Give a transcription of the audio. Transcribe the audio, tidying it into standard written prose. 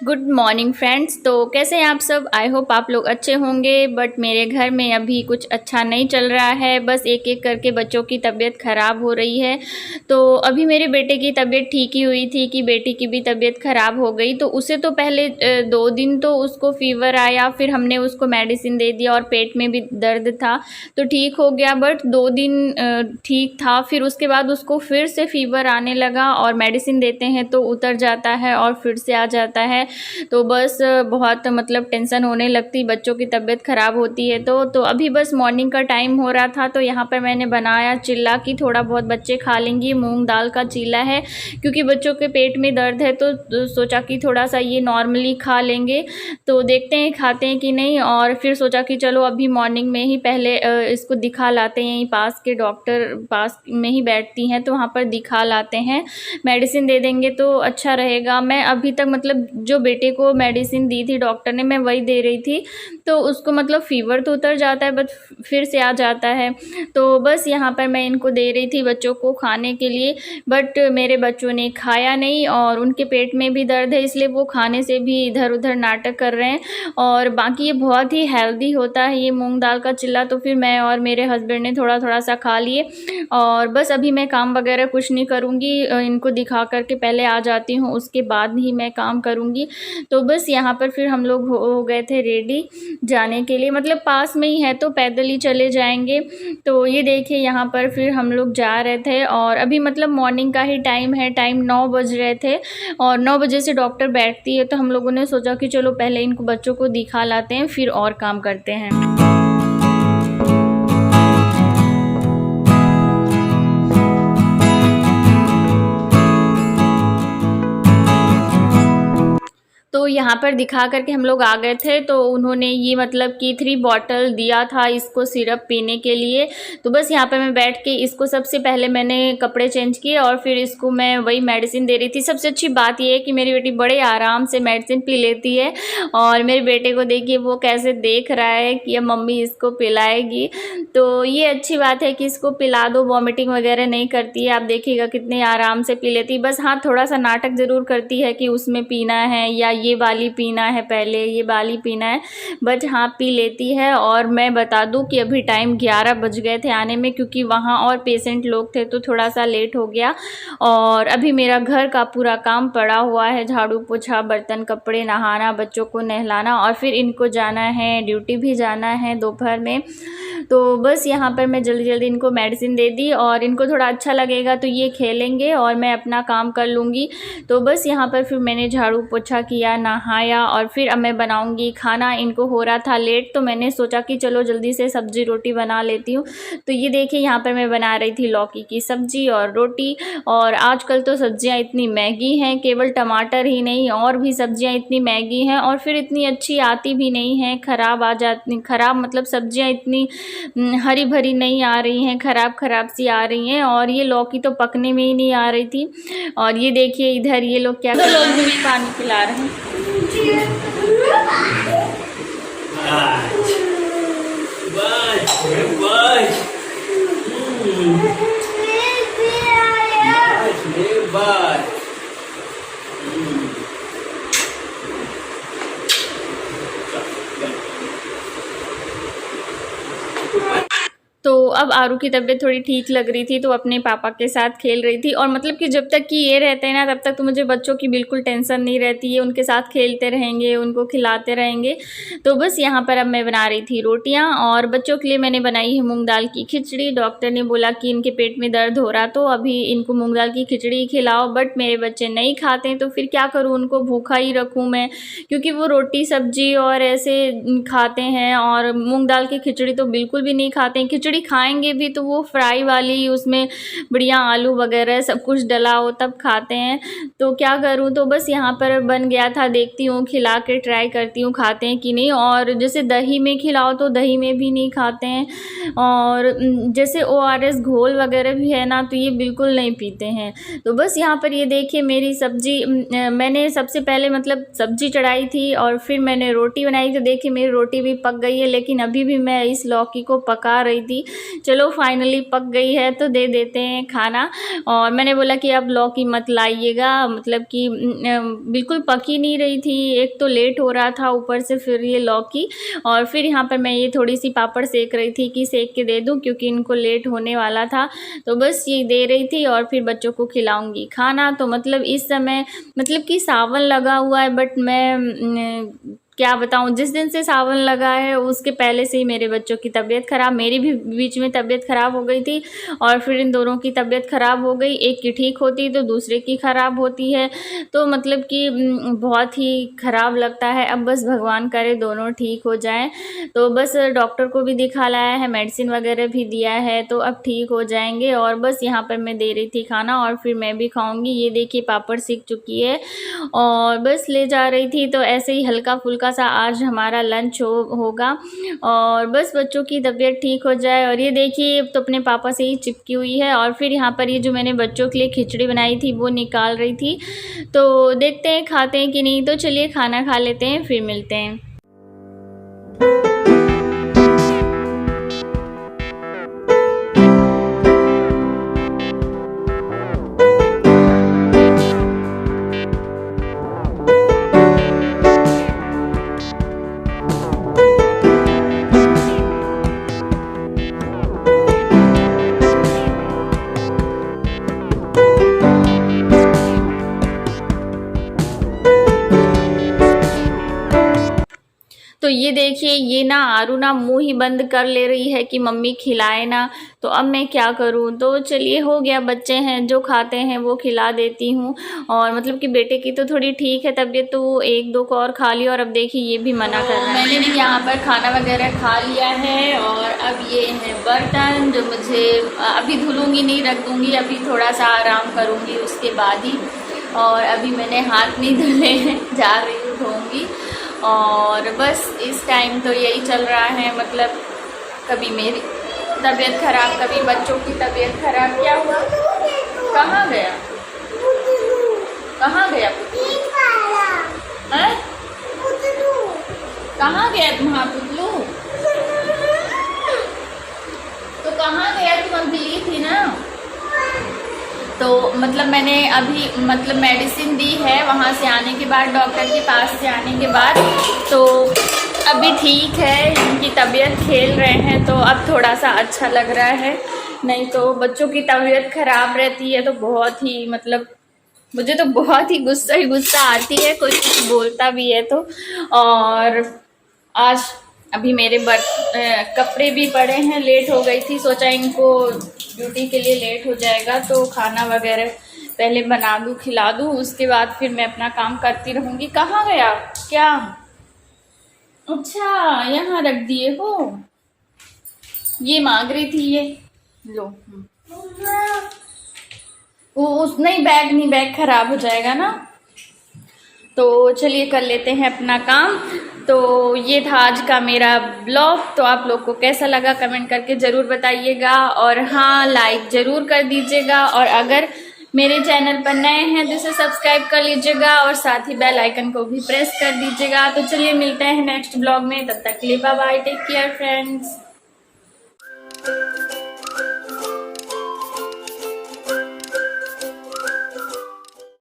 Good morning friends. तो कैसे हैं आप सब। आई होप आप लोग अच्छे होंगे। बट मेरे घर में अभी कुछ अच्छा नहीं चल रहा है। बस एक एक करके बच्चों की तबीयत ख़राब हो रही है। तो अभी मेरे बेटे की तबीयत ठीक ही हुई थी कि बेटी की भी तबीयत ख़राब हो गई। तो उसे तो पहले 2 दिन तो उसको फ़ीवर आया, फिर हमने उसको मेडिसिन दे दिया और पेट में भी दर्द था तो ठीक हो गया। बट 2 दिन ठीक था, फिर उसके बाद उसको फिर से फ़ीवर आने लगा और मेडिसिन देते हैं तो उतर जाता है और फिर से आ जाता है। तो बस बहुत मतलब टेंशन होने लगती, बच्चों की तबीयत ख़राब होती है तो अभी बस मॉर्निंग का टाइम हो रहा था तो यहाँ पर मैंने बनाया चिल्ला कि थोड़ा बहुत बच्चे खा लेंगे। मूंग दाल का चिल्ला है क्योंकि बच्चों के पेट में दर्द है तो सोचा कि थोड़ा सा ये नॉर्मली खा लेंगे। तो देखते हैं खाते हैं कि नहीं। और फिर सोचा कि चलो अभी मॉर्निंग में ही पहले इसको दिखा लाते हैं। यहीं पास के डॉक्टर पास में ही बैठती हैं तो वहाँ पर दिखा लाते हैं, मेडिसिन दे देंगे तो अच्छा रहेगा। मैं अभी तक मतलब जो बेटे को मेडिसिन दी थी डॉक्टर ने, मैं वही दे रही थी। तो उसको मतलब फ़ीवर तो उतर जाता है बट फिर से आ जाता है। तो बस यहाँ पर मैं इनको दे रही थी बच्चों को खाने के लिए। बट मेरे बच्चों ने खाया नहीं और उनके पेट में भी दर्द है, इसलिए वो खाने से भी इधर उधर नाटक कर रहे हैं। और बाकी ये बहुत ही हेल्दी होता है ये मूंग दाल का चिल्ला। तो फिर मैं और मेरे हस्बैंड ने थोड़ा थोड़ा सा खा लिए और बस अभी मैं काम वगैरह कुछ नहीं करूँगी। इनको दिखा करके पहले आ जाती हूँ, उसके बाद ही मैं काम करूँगी। तो बस यहाँ पर फिर हम लोग हो गए थे रेडी जाने के लिए, मतलब पास में ही है तो पैदल ही चले जाएंगे। तो ये देखिए यहाँ पर फिर हम लोग जा रहे थे और अभी मतलब मॉर्निंग का ही टाइम है, टाइम 9 बज रहे थे और 9 बजे से डॉक्टर बैठती है। तो हम लोगों ने सोचा कि चलो पहले इनको बच्चों को दिखा लाते हैं फिर और काम करते हैं। तो यहाँ पर दिखा करके हम लोग आ गए थे तो उन्होंने ये मतलब कि 3 बॉटल दिया था इसको सिरप पीने के लिए। तो बस यहाँ पर मैं बैठ के इसको सबसे पहले मैंने कपड़े चेंज किए और फिर इसको मैं वही मेडिसिन दे रही थी। सबसे अच्छी बात ये है कि मेरी बेटी बड़े आराम से मेडिसिन पी लेती है और मेरे बेटे को देखिए वो कैसे देख रहा है कि अब मम्मी इसको पिलाएगी। तो ये अच्छी बात है कि इसको पिला दो, वॉमिटिंग वगैरह नहीं करती है। आप देखिएगा कितने आराम से पी लेती है। बस हाँ थोड़ा सा नाटक ज़रूर करती है कि उसमें पीना है या ये वाली पीना है, पहले ये वाली पीना है, बट हाँ पी लेती है। और मैं बता दूं कि अभी टाइम 11 बज गए थे आने में क्योंकि वहाँ और पेशेंट लोग थे तो थोड़ा सा लेट हो गया। और अभी मेरा घर का पूरा काम पड़ा हुआ है, झाड़ू पोछा, बर्तन, कपड़े, नहाना, बच्चों को नहलाना और फिर इनको जाना है, ड्यूटी भी जाना है दोपहर में। तो बस यहाँ पर मैं जल्दी जल्दी इनको मेडिसिन दे दी और इनको थोड़ा अच्छा लगेगा तो ये खेलेंगे और मैं अपना काम कर लूँगी। तो बस यहाँ पर फिर मैंने झाड़ू पोछा किया, नहाया और फिर अब मैं बनाऊँगी खाना। इनको हो रहा था लेट तो मैंने सोचा कि चलो जल्दी से सब्ज़ी रोटी बना लेती हूँ। तो ये देखिए यहाँ पर मैं बना रही थी लौकी की सब्ज़ी और रोटी। और आजकल तो सब्ज़ियाँ इतनी महंगी हैं, केवल टमाटर ही नहीं और भी सब्ज़ियाँ इतनी महंगी हैं और फिर इतनी अच्छी आती भी नहीं हैं, ख़राब आ जाती, ख़राब मतलब सब्ज़ियाँ इतनी हरी भरी नहीं आ रही हैं, ख़राब ख़राब सी आ रही हैं। और ये लौकी तो पकने में ही नहीं आ रही थी। और ये देखिए इधर ये लोग क्या कर रहे हैं, पानी पिला रहे हैं। तो अब आरू की तबीयत थोड़ी ठीक लग रही थी तो अपने पापा के साथ खेल रही थी। और मतलब कि जब तक कि ये रहते हैं ना तब तक तो मुझे बच्चों की बिल्कुल टेंशन नहीं रहती है, उनके साथ खेलते रहेंगे, उनको खिलाते रहेंगे। तो बस यहाँ पर अब मैं बना रही थी रोटियाँ और बच्चों के लिए मैंने बनाई है मूंग दाल की खिचड़ी। डॉक्टर ने बोला कि इनके पेट में दर्द हो रहा तो अभी इनको मूंग दाल की खिचड़ी खिलाओ, बट मेरे बच्चे नहीं खाते हैं तो फिर क्या करूँ, उनको भूखा ही रखूँ मैं, क्योंकि वो रोटी सब्जी और ऐसे खाते हैं और मूंग दाल की खिचड़ी तो बिल्कुल भी नहीं खाते हैं। खिचड़ी खाएंगे भी तो वो फ्राई वाली, उसमें बढ़िया आलू वगैरह सब कुछ डला हो तब खाते हैं। तो क्या करूं, तो बस यहाँ पर बन गया था, देखती हूँ खिला के ट्राई करती हूँ खाते हैं कि नहीं। और जैसे दही में खिलाओ तो दही में भी नहीं खाते हैं और जैसे ORS घोल वगैरह भी है ना तो ये बिल्कुल नहीं पीते हैं। तो बस यहाँ पर ये देखिए मेरी सब्जी, मैंने सबसे पहले मतलब सब्जी चढ़ाई थी और फिर मैंने रोटी बनाई। तो देखिए मेरी रोटी भी पक गई है, लेकिन अभी भी मैं इस लौकी को पका रही थी थी। चलो फाइनली पक गई है तो दे देते हैं खाना। और मैंने बोला कि अब लौकी मत लाइएगा, मतलब कि बिल्कुल पक ही नहीं रही थी। एक तो लेट हो रहा था, ऊपर से फिर ये लौकी। और फिर यहाँ पर मैं ये थोड़ी सी पापड़ सेक रही थी कि सेक के दे दूँ, क्योंकि इनको लेट होने वाला था। तो बस ये दे रही थी और फिर बच्चों को खिलाऊंगी खाना। तो मतलब इस समय मतलब कि सावन लगा हुआ है, बट मैं क्या बताऊं, जिस दिन से सावन लगा है उसके पहले से ही मेरे बच्चों की तबीयत ख़राब, मेरी भी बीच में तबीयत ख़राब हो गई थी। और फिर इन दोनों की तबीयत ख़राब हो गई, एक की ठीक होती तो दूसरे की ख़राब होती है। तो मतलब कि बहुत ही ख़राब लगता है। अब बस भगवान करे दोनों ठीक हो जाएं। तो बस डॉक्टर को भी दिखा लाया है, मेडिसिन वगैरह भी दिया है, तो अब ठीक हो जाएंगे। और बस यहाँ पर मैं दे रही थी खाना और फिर मैं भी खाऊंगी। ये देखिए पापड़ सीख चुकी है और बस ले जा रही थी। तो ऐसे ही हल्का फुल्का सा आज हमारा लंच होगा। और बस बच्चों की तबीयत ठीक हो जाए। और ये देखिए तो अपने पापा से ही चिपकी हुई है। और फिर यहाँ पर ये जो मैंने बच्चों के लिए खिचड़ी बनाई थी वो निकाल रही थी। तो देखते हैं खाते हैं कि नहीं। तो चलिए खाना खा लेते हैं, फिर मिलते हैं। तो ये देखिए ये ना आरू ना मुंह ही बंद कर ले रही है कि मम्मी खिलाए ना। तो अब मैं क्या करूं। तो चलिए हो गया, बच्चे हैं जो खाते हैं वो खिला देती हूं। और मतलब कि बेटे की तो थोड़ी ठीक है तबीयत, तो वो एक दो को और खा लिया। और अब देखिए ये भी मना कर रहा है। मैंने भी यहाँ पर खाना वगैरह खा लिया है। और अब ये है बर्तन जो मुझे अभी धुलूंगी नहीं, रख दूंगी, अभी थोड़ा सा आराम करूँगी उसके बाद ही। और अभी मैंने हाथ नहीं धुले हैं, जा रही हूँ धोऊंगी। और बस इस टाइम तो यही चल रहा है, मतलब कभी मेरी तबीयत खराब, कभी बच्चों की तबीयत खराब। क्या हुआ? कहाँ गया? कहाँ गया? कहाँ गया तुम्हारा पुतलू? तो कहाँ गया? तुम अभी ली थी ना। तो मतलब मैंने अभी मतलब मेडिसिन दी है वहाँ से आने के बाद, डॉक्टर के पास से आने के बाद। तो अभी ठीक है, इनकी तबीयत खेल रहे हैं तो अब थोड़ा सा अच्छा लग रहा है। नहीं तो बच्चों की तबीयत ख़राब रहती है तो बहुत ही मतलब मुझे तो बहुत ही गुस्सा आती है, कोई कुछ बोलता भी है तो। और आज अभी मेरे कपड़े भी पड़े हैं, लेट हो गई थी, सोचा इनको ड्यूटी के लिए लेट हो जाएगा तो खाना वगैरह पहले बना दूँ खिला दूँ, उसके बाद फिर मैं अपना काम करती रहूँगी। कहाँ गया? क्या? अच्छा यहाँ रख दिए हो, ये मांग रही थी ये लो। वो उस नहीं, बैग नहीं, बैग खराब हो जाएगा ना। तो चलिए कर लेते हैं अपना काम। तो ये था आज का मेरा ब्लॉग। तो आप लोग को कैसा लगा कमेंट करके ज़रूर बताइएगा। और हाँ, लाइक ज़रूर कर दीजिएगा। और अगर मेरे चैनल पर नए हैं तो इसे सब्सक्राइब कर लीजिएगा और साथ ही बेल आइकन को भी प्रेस कर दीजिएगा। तो चलिए मिलते हैं नेक्स्ट ब्लॉग में, तब तक के लिए bye bye, take care friends.